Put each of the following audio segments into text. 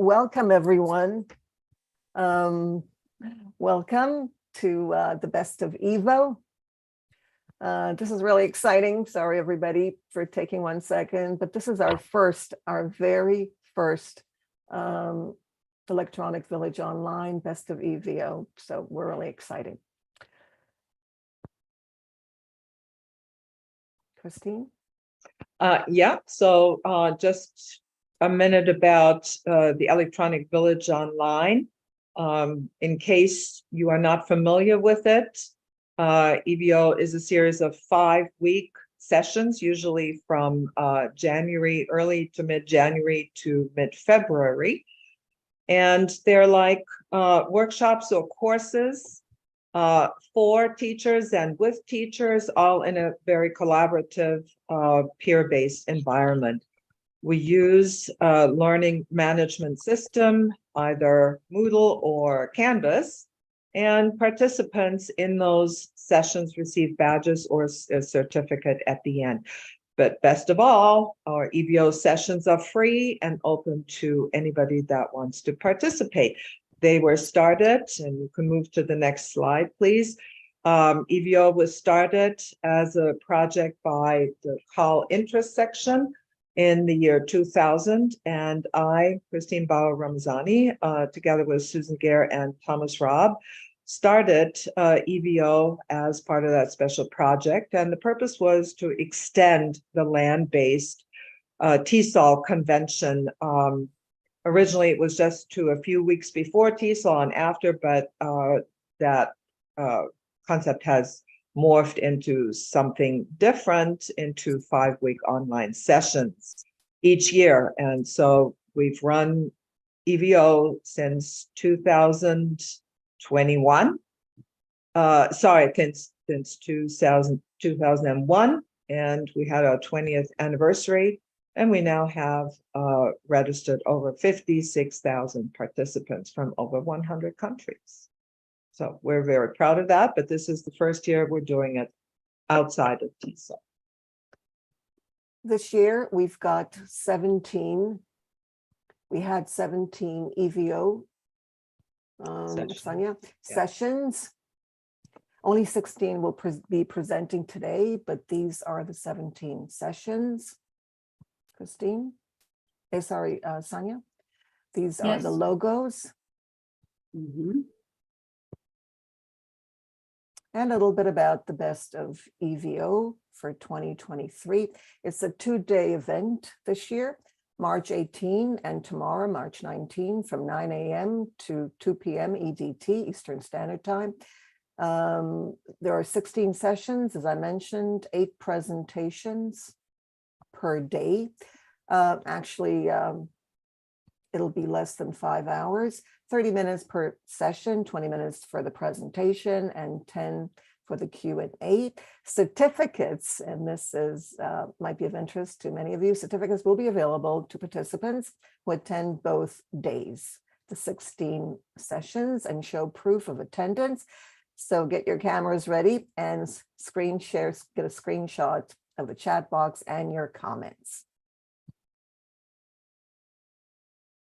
welcome everyone. Welcome to the Best of EVO. This is really exciting. Sorry, everybody, for taking 1 second, but this is our very first Electronic Village Online Best of EVO. So we're really excited. Christine? Yeah, so just a minute about the Electronic Village Online. In case you are not familiar with it, EVO is a series of 5-week sessions, usually from January, early to mid-January to mid-February. And they're like workshops or courses for teachers and with teachers, all in a very collaborative, peer-based environment. We use a learning management system, either Moodle or Canvas, and participants in those sessions receive badges or a certificate at the end. But best of all, our EVO sessions are free and open to anybody that wants to participate. They were started, and you can move to the next slide, please. EVO was started as a project by the Call Interest section in the year 2000, and I, Christine Bauer-Ramazani, together with Susan Gare and Thomas Robb, started EVO as part of that special project. And the purpose was to extend the land-based TESOL convention. Originally, it was just to a few weeks before TESOL and after, but that concept has morphed into something different, into 5-week online sessions each year. And so we've run EVO since 2021. Since 2001, and we had our 20th anniversary. And we now have registered over 56,000 participants from over 100 countries. So we're very proud of that, but this is the first year we're doing it outside of TESOL. This year, we've got 17. We had 17 EVO sessions. Only 16 will be presenting today, but these are the 17 sessions. Christine? Sonia? These are the logos. Mm-hmm. And a little bit about the Best of EVO for 2023. It's a 2-day event this year, March 18 and tomorrow, March 19, from 9 a.m. to 2 p.m. EDT, Eastern Standard Time. There are 16 sessions, as I mentioned, 8 presentations per day. It'll be less than 5 hours, 30 minutes per session, 20 minutes for the presentation, and 10 for the Q&A. Certificates, and this is might be of interest to many of you, certificates will be available to participants who attend both days, the 16 sessions, and show proof of attendance. So get your cameras ready and screen share, get a screenshot of the chat box and your comments.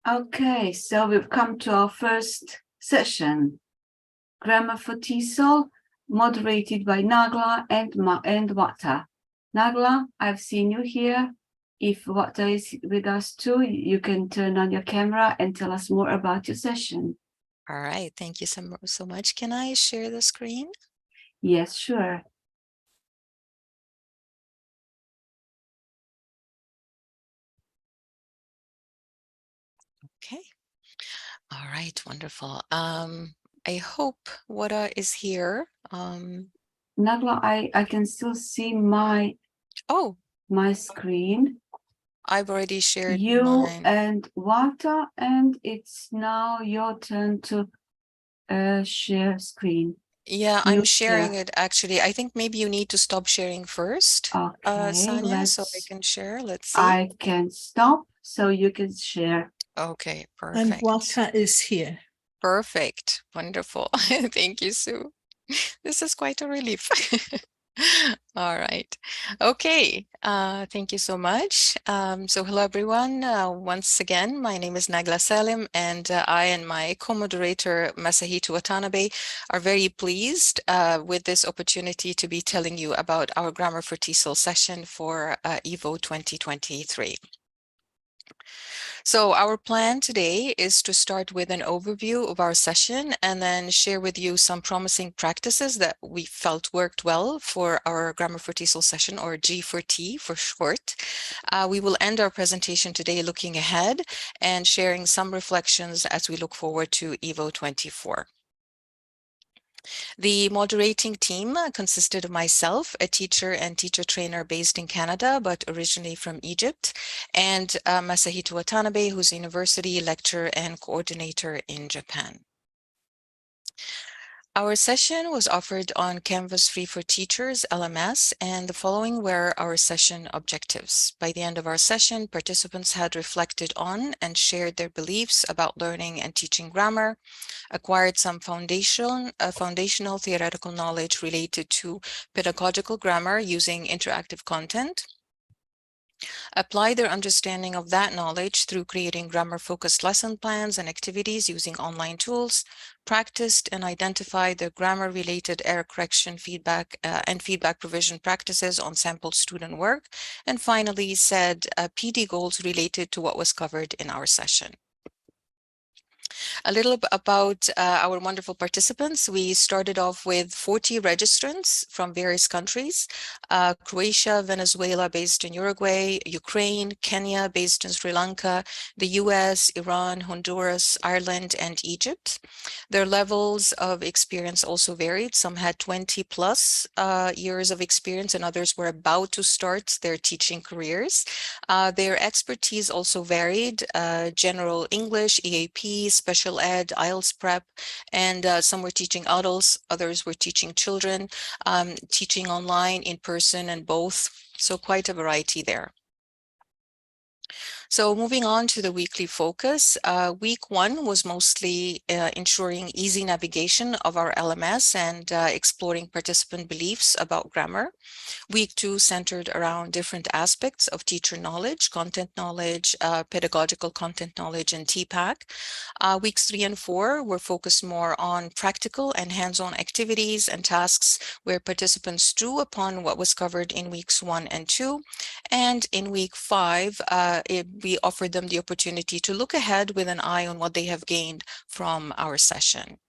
Okay, so we've come to our first session, Grammar for TESOL, moderated by Naglaa and Wata. Naglaa, I've seen you here. If Wata is with us too, you can turn on your camera and tell us more about your session. All right, thank you so much. Can I share the screen? Yes, sure. Okay. All right, wonderful. I hope Wata is here. Naglaa, I can still see my screen. I've already shared you mine. And Wata, and it's now your turn to share screen. Yeah, I'm sharing it actually. I think maybe you need to stop sharing first, okay, Sonia, so I can share. Let's see. I can stop so you can share. Okay, perfect. And Wata is here. Perfect. Wonderful. Thank you, Sue. This is quite a relief. All right. Okay. Thank you so much. So hello, everyone. Once again, my name is Naglaa Salem, and I and my co-moderator, Masahito Watanabe, are very pleased with this opportunity to be telling you about our Grammar for TESOL session for EVO 2023. So our plan today is to start with an overview of our session and then share with you some promising practices that we felt worked well for our Grammar for TESOL session, or G for T for short. We will end our presentation today looking ahead and sharing some reflections as we look forward to EVO 24. The moderating team consisted of myself, a teacher and teacher trainer based in Canada, but originally from Egypt, and Masahito Watanabe, who's a university lecturer and coordinator in Japan. Our session was offered on Canvas Free for Teachers, LMS, and the following were our session objectives. By the end of our session, participants had reflected on and shared their beliefs about learning and teaching grammar, acquired some foundational theoretical knowledge related to pedagogical grammar using interactive content, apply their understanding of that knowledge through creating grammar-focused lesson plans and activities using online tools, practiced and identified their grammar-related error correction feedback and feedback provision practices on sample student work, and finally set PD goals related to what was covered in our session. A little bit about our wonderful participants. We started off with 40 registrants from various countries: Croatia, Venezuela, based in Uruguay, Ukraine, Kenya, based in Sri Lanka, the US, Iran, Honduras, Ireland, and Egypt. Their levels of experience also varied. Some had 20 plus years of experience, and others were about to start their teaching careers. Their expertise also varied: general English, EAP, special ed, IELTS prep, and some were teaching adults, others were teaching children, teaching online, in person, and both. So quite a variety there. So moving on to the weekly focus, week one was mostly ensuring easy navigation of our LMS and exploring participant beliefs about grammar. Week two centered around different aspects of teacher knowledge, content knowledge, pedagogical content knowledge, and TPAC. Weeks 3 and 4 were focused more on practical and hands-on activities and tasks where participants drew upon what was covered in weeks 1 and 2. And in week 5, we offered them the opportunity to look ahead with an eye on what they have gained from our session.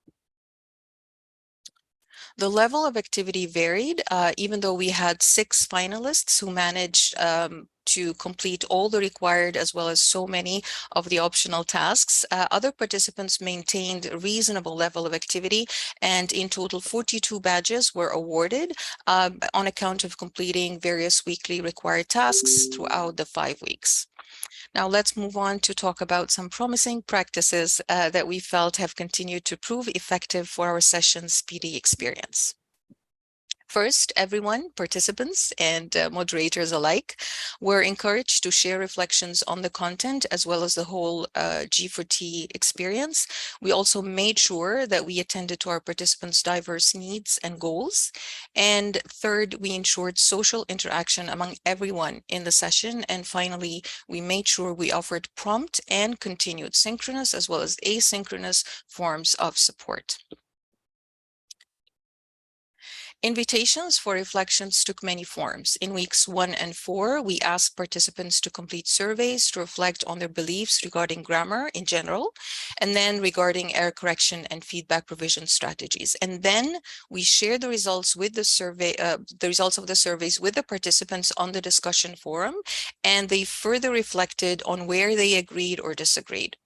The level of activity varied, even though we had 6 finalists who managed to complete all the required as well as so many of the optional tasks. Other participants maintained a reasonable level of activity, and in total 42 badges were awarded on account of completing various weekly required tasks throughout the 5 weeks. Now let's move on to talk about some promising practices that we felt have continued to prove effective for our session's PD experience. First, everyone, participants and moderators alike, were encouraged to share reflections on the content as well as the whole G4T experience. We also made sure that we attended to our participants' diverse needs and goals. And third, we ensured social interaction among everyone in the session. And finally, we made sure we offered prompt and continued synchronous as well as asynchronous forms of support. Invitations for reflections took many forms. In weeks 1 and 4, we asked participants to complete surveys to reflect on their beliefs regarding grammar in general, and then regarding error correction and feedback provision strategies. And then we shared the results with the survey, the results of the surveys with the participants on the discussion forum, and they further reflected on where they agreed or disagreed.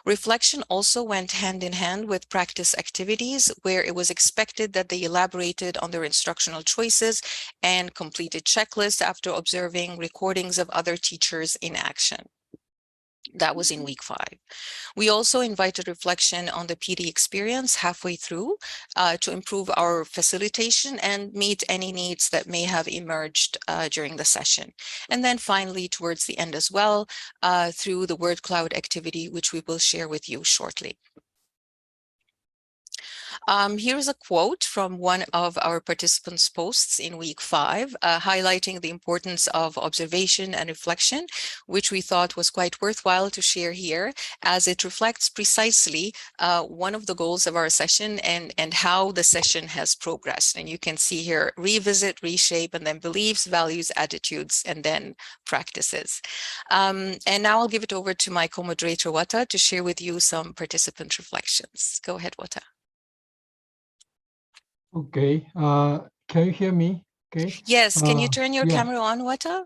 Reflection also went hand in hand with practice activities, where it was expected that they elaborated on their instructional choices and completed checklists after observing recordings of other teachers in action. That was in week 5. We also invited reflection on the PD experience halfway through to improve our facilitation and meet any needs that may have emerged during the session. And then finally, towards the end as well, through the word cloud activity, which we will share with you shortly. Here is a quote from one of our participants' posts in week 5, highlighting the importance of observation and reflection, which we thought was quite worthwhile to share here, as it reflects precisely one of the goals of our session and how the session has progressed. And you can see here, revisit, reshape, and then beliefs, values, attitudes, and then practices. And now I'll give it over to my co-moderator, Wata, to share with you some participant reflections. Go ahead, Wata. Okay, can you hear me? Okay. Yes, can you turn your yeah. camera on, Wata?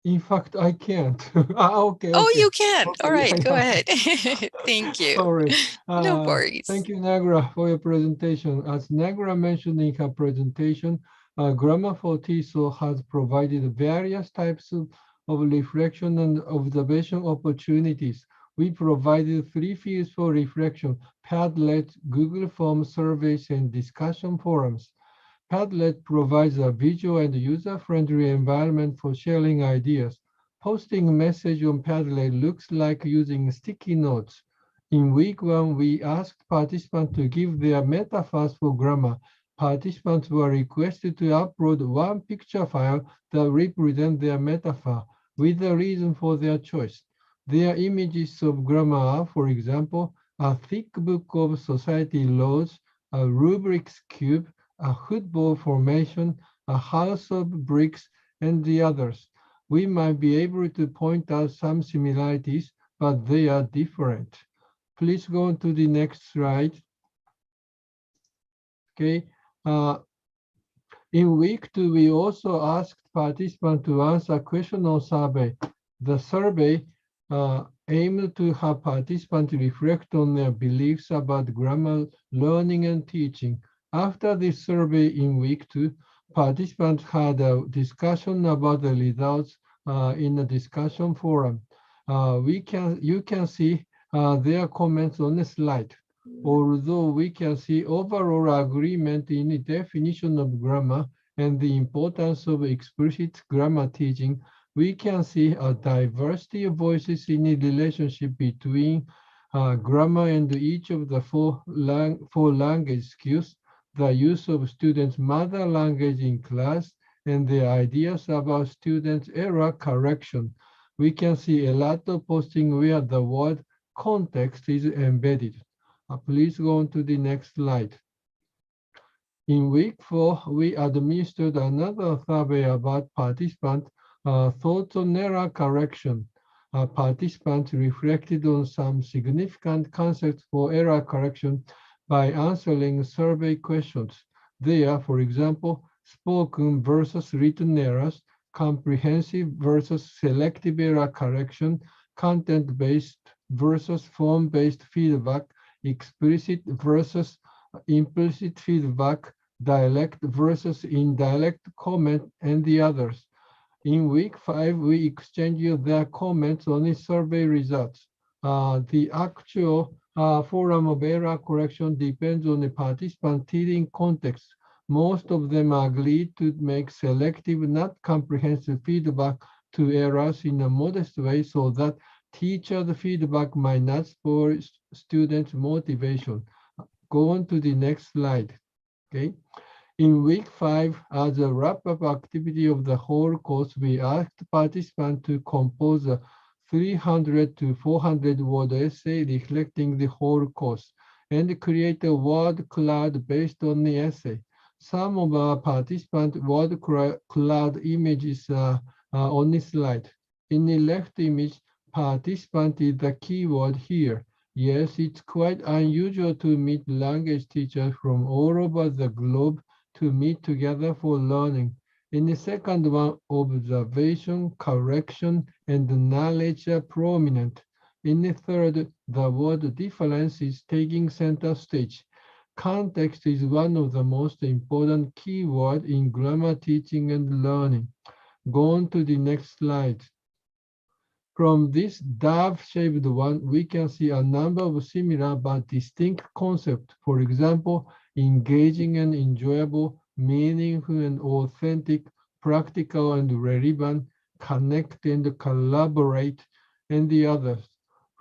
In fact, I can't. Okay. Oh, Okay. you can. Okay, All right, yeah, go yeah. ahead. Thank you. Sorry. No worries. Thank you, Naglaa, for your presentation. As Naglaa mentioned in her presentation, Grammar for TESOL has provided various types of reflection and observation opportunities. We provided 3 fields for reflection: Padlet, Google Forms, surveys, and discussion forums. Padlet provides a visual and user-friendly environment for sharing ideas. Posting a message on Padlet looks like using sticky notes. In week 1, we asked participants to give their metaphors for grammar. Participants were requested to upload one picture file that represents their metaphor with the reason for their choice. Their images of grammar are, for example, a thick book of society laws, a rubrics cube, a football formation, a house of bricks, and the others. We might be able to point out some similarities, but they are different. Please go on to the next slide. Okay. In week 2, we also asked participants to answer a questionnaire survey. The survey aimed to have participants reflect on their beliefs about grammar learning and teaching. After this survey in week 2, participants had a discussion about the results in a discussion forum. You can see their comments on the slide. Although we can see overall agreement in the definition of grammar and the importance of explicit grammar teaching, we can see a diversity of voices in the relationship between grammar and each of the four language skills, the use of students' mother language in class, and the ideas about students' error correction. We can see a lot of posting where the word context is embedded. Please go on to the next slide. In week 4, we administered another survey about participant thoughts on error correction. Participants reflected on some significant concepts for error correction by answering survey questions. They are, for example, spoken versus written errors, comprehensive versus selective error correction, content-based versus form-based feedback, explicit versus implicit feedback, direct versus indirect comment, and the others. In week 5, we exchanged their comments on the survey results. The actual forum of error correction depends on the participant teaching context. Most of them agreed to make selective, not comprehensive feedback to errors in a modest way so that teacher's feedback might not spoil students' motivation. Go on to the next slide. Okay. In week 5, as a wrap-up activity of the whole course, we asked participants to compose a 300 to 400 word essay reflecting the whole course and create a word cloud based on the essay. Some of our participants' word cloud images are on this slide. In the left image, participant is the keyword here. Yes, it's quite unusual to meet language teachers from all over the globe to meet together for learning. In the second one, observation, correction, and knowledge are prominent. In the third, the word difference is taking center stage. Context is one of the most important keywords in grammar teaching and learning. Go on to the next slide. From this dove-shaped one, we can see a number of similar but distinct concepts. For example, engaging and enjoyable, meaningful and authentic, practical and relevant, connect and collaborate, and the others.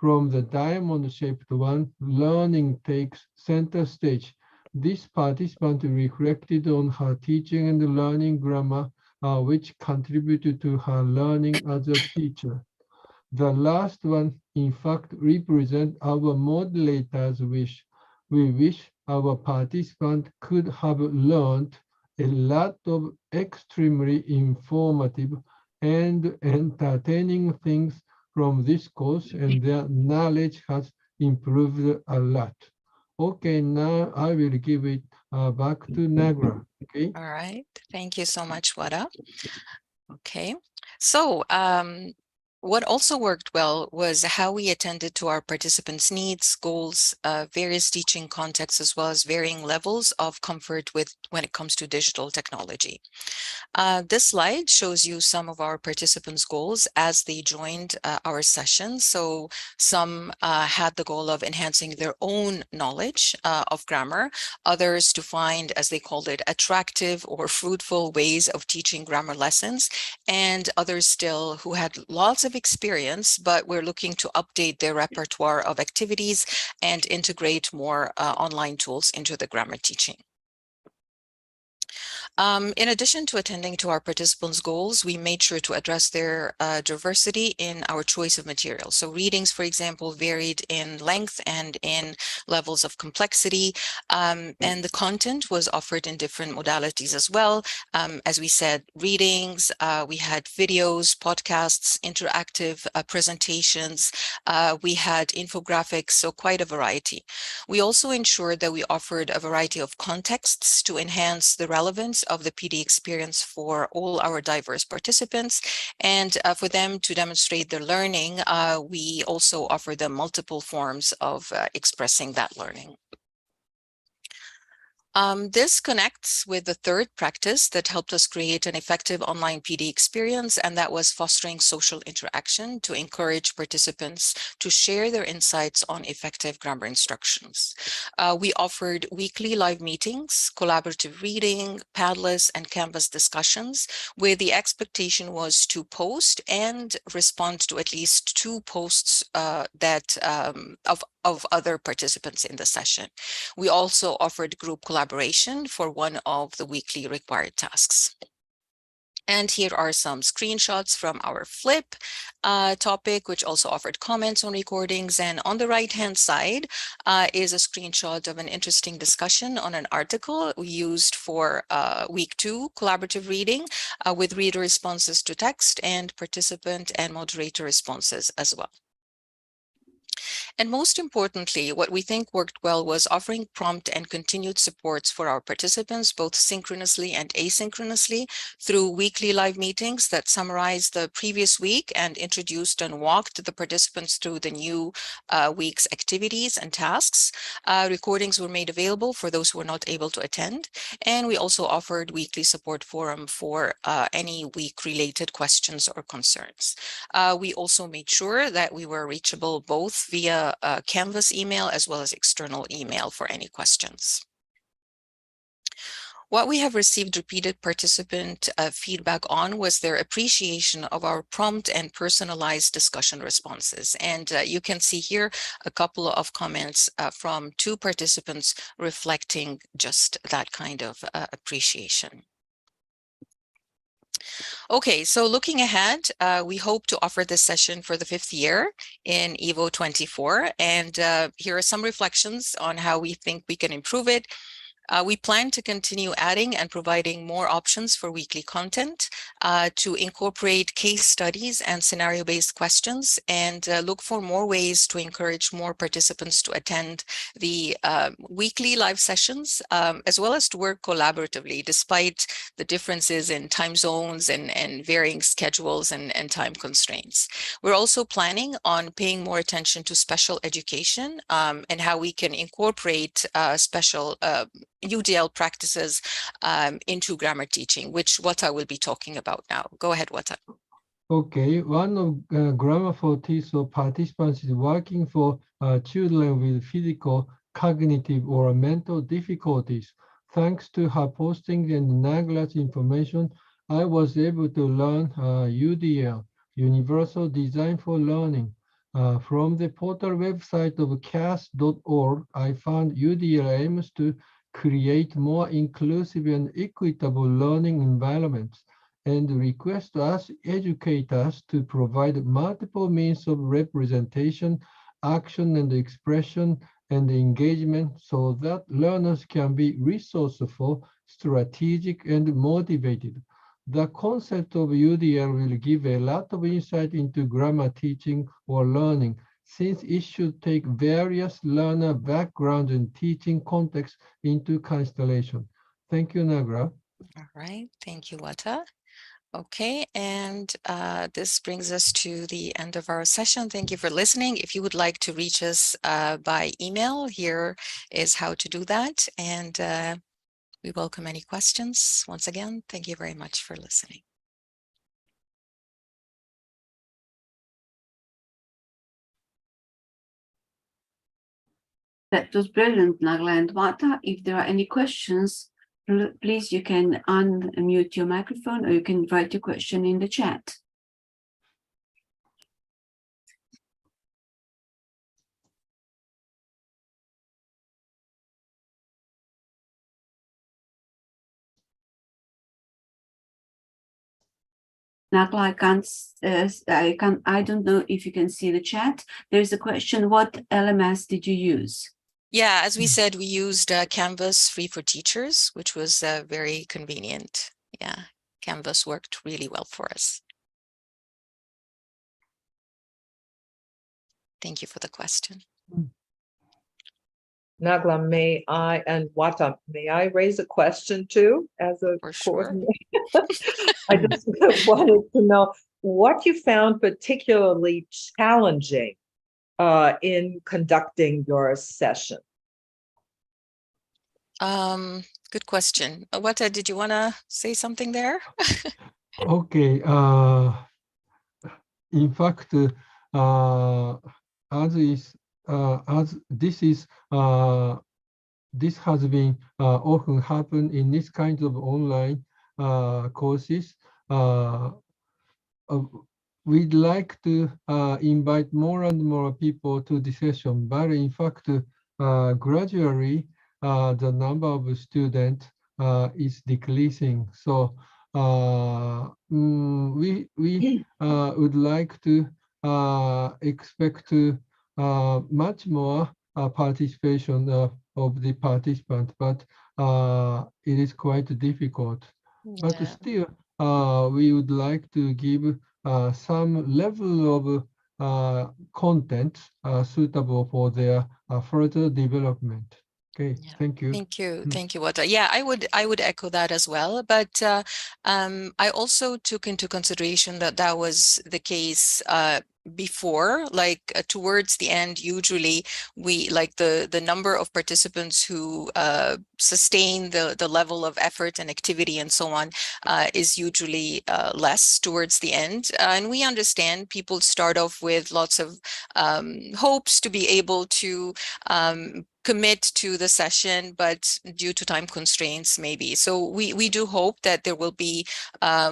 From the diamond-shaped one, learning takes center stage. This participant reflected on her teaching and learning grammar, which contributed to her learning as a teacher. The last one, in fact, represents our moderator's wish. We wish our participant could have learned a lot of extremely informative and entertaining things from this course, and their knowledge has improved a lot. Okay, now I will give it back to Naglaa. Okay. All right. Thank you so much, Wada. Okay. So what also worked well was how we attended to our participants' needs, goals, various teaching contexts, as well as varying levels of comfort with when it comes to digital technology. This slide shows you some of our participants' goals as they joined our session. So some had the goal of enhancing their own knowledge of grammar, others to find, as they called it, attractive or fruitful ways of teaching grammar lessons, and others still who had lots of experience, but were looking to update their repertoire of activities and integrate more online tools into the grammar teaching. In addition to attending to our participants' goals, we made sure to address their diversity in our choice of material. So readings, for example, varied in length and in levels of complexity, and the content was offered in different modalities as well. As we said, readings, we had videos, podcasts, interactive presentations, we had infographics, so quite a variety. We also ensured that we offered a variety of contexts to enhance the relevance of the PD experience for all our diverse participants, and for them to demonstrate their learning, we also offer them multiple forms of expressing that learning. This connects with the third practice that helped us create an effective online PD experience, and that was fostering social interaction to encourage participants to share their insights on effective grammar instructions. We offered weekly live meetings, collaborative reading, Padlets, and Canvas discussions, where the expectation was to post and respond to at least 2 posts of other participants in the session. We also offered group collaboration for one of the weekly required tasks. And here are some screenshots from our flip topic, which also offered comments on recordings. And on the right-hand side is a screenshot of an interesting discussion on an article we used for week 2 collaborative reading with reader responses to text and participant and moderator responses as well. And most importantly, what we think worked well was offering prompt and continued supports for our participants, both synchronously and asynchronously, through weekly live meetings that summarized the previous week and introduced and walked the participants through the new week's activities and tasks. Recordings were made available for those who were not able to attend. And we also offered weekly support forum for any week-related questions or concerns. We also made sure that we were reachable both via Canvas email as well as external email for any questions. What we have received repeated participant feedback on was their appreciation of our prompt and personalized discussion responses. And you can see here a couple of comments from 2 participants reflecting just that kind of appreciation. Okay, so looking ahead, we hope to offer this session for the 5th year in EVO 24. And here are some reflections on how we think we can improve it. We plan to continue adding and providing more options for weekly content, to incorporate case studies and scenario-based questions, and look for more ways to encourage more participants to attend the weekly live sessions, as well as to work collaboratively despite the differences in time zones and varying schedules and time constraints. We're also planning on paying more attention to special education and how we can incorporate special UDL practices into grammar teaching, which Wata will be talking about now. Go ahead, Wata. Okay, one of Grammar for TESOL participants is working for children with physical, cognitive, or mental difficulties. Thanks to her posting and Naglaa's information, I was able to learn UDL, Universal Design for Learning. From the portal website of cas.org, I found UDL aims to create more inclusive and equitable learning environments and request us educators to provide multiple means of representation, action and expression, and engagement so that learners can be resourceful, strategic, and motivated. The concept of UDL will give a lot of insight into grammar teaching or learning, since it should take various learner backgrounds and teaching contexts into consideration. Thank you, Naglaa. All right, thank you, Wata. Okay, and this brings us to the end of our session. Thank you for listening. If you would like to reach us by email, here is how to do that. And we welcome any questions. Once again, thank you very much for listening. That was brilliant, Naglaa and Wata. If there are any questions, please, you can unmute your microphone or you can write your question in the chat. Naglaa, I don't know if you can see the chat. There's a question, what LMS did you use? Yeah, as we said, we used Canvas free for teachers, which was very convenient. Yeah, Canvas worked really well for us. Thank you for the question. Naglaa, may I, and Wata, may I raise a question too as a For sure. coordinator? I just wanted to know what you found particularly challenging in conducting your session. Good question. Wata, did you want to say something there? Okay. In fact, this has been often happen in this kind of online courses. We'd like to invite more and more people to the session, but in fact, gradually the number of students is decreasing. So we would like to expect much more participation of the participants, but it is quite difficult. But still, we would like to give some level of content suitable for their further development. Okay, Yeah. thank you. Thank you, Wata. Yeah, I would echo that as well. But I also took into consideration that that was the case before, like towards the end. Usually, we like the number of participants who sustain the level of effort and activity and so on is usually less towards the end. And we understand people start off with lots of hopes to be able to commit to the session, but due to time constraints, maybe. So we do hope that there will be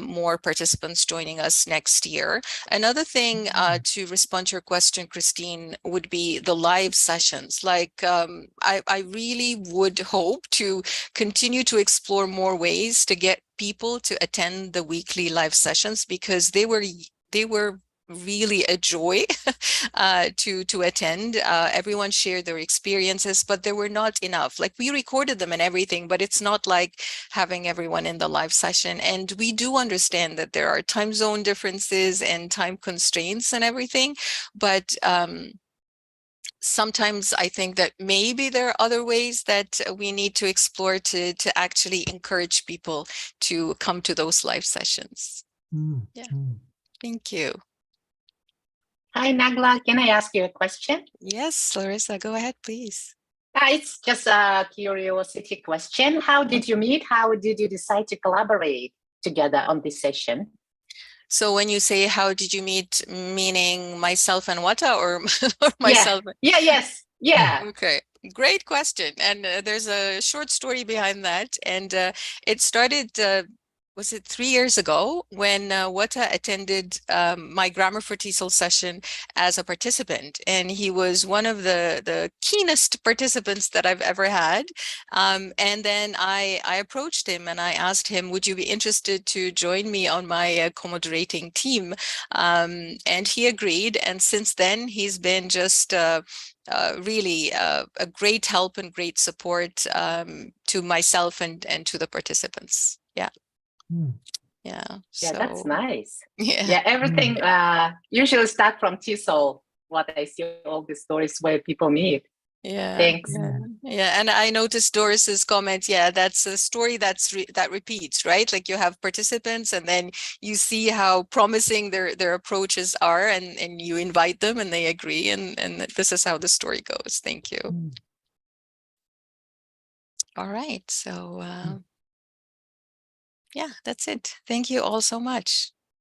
more participants joining us next year. Another thing to respond to your question, Christine, would be the live sessions. Like I really would hope to continue to explore more ways to get people to attend the weekly live sessions, because they were really a joy to attend. Everyone shared their experiences, but there were not enough. Like we recorded them and everything, but it's not like having everyone in the live session. And we do understand that there are time zone differences and time constraints and everything, but sometimes I think that maybe there are other ways that we need to explore to actually encourage people to come to those live sessions. Yeah. Thank you. Hi, Naglaa. Can I ask you a question? Yes, Larissa, go ahead, please. It's just a curiosity question. How did you meet? How did you decide to collaborate together on this session? So when you say how did you meet, meaning myself and Wata, or myself? Yeah. Okay, great question. And there's a short story behind that. And it started was it 3 years ago when Wata attended my Grammar for TESOL session as a participant, and he was one of the keenest participants that I've ever had. And then I approached him and I asked him, would you be interested to join me on my co-moderating team? And he agreed, and since then he's been just really a great help and great support to myself and to the participants. Yeah. Yeah. Yeah, that's So nice. yeah. Yeah, everything usually start from TESOL. What I see all the stories where people meet. Yeah. Thanks. Yeah. And I noticed Doris's comment. Yeah, that's a story that repeats, right? Like you have participants and then you see how promising their approaches are, and you invite them and they agree, and this is how the story goes. Thank you. All right. So yeah, that's it. Thank you all so much.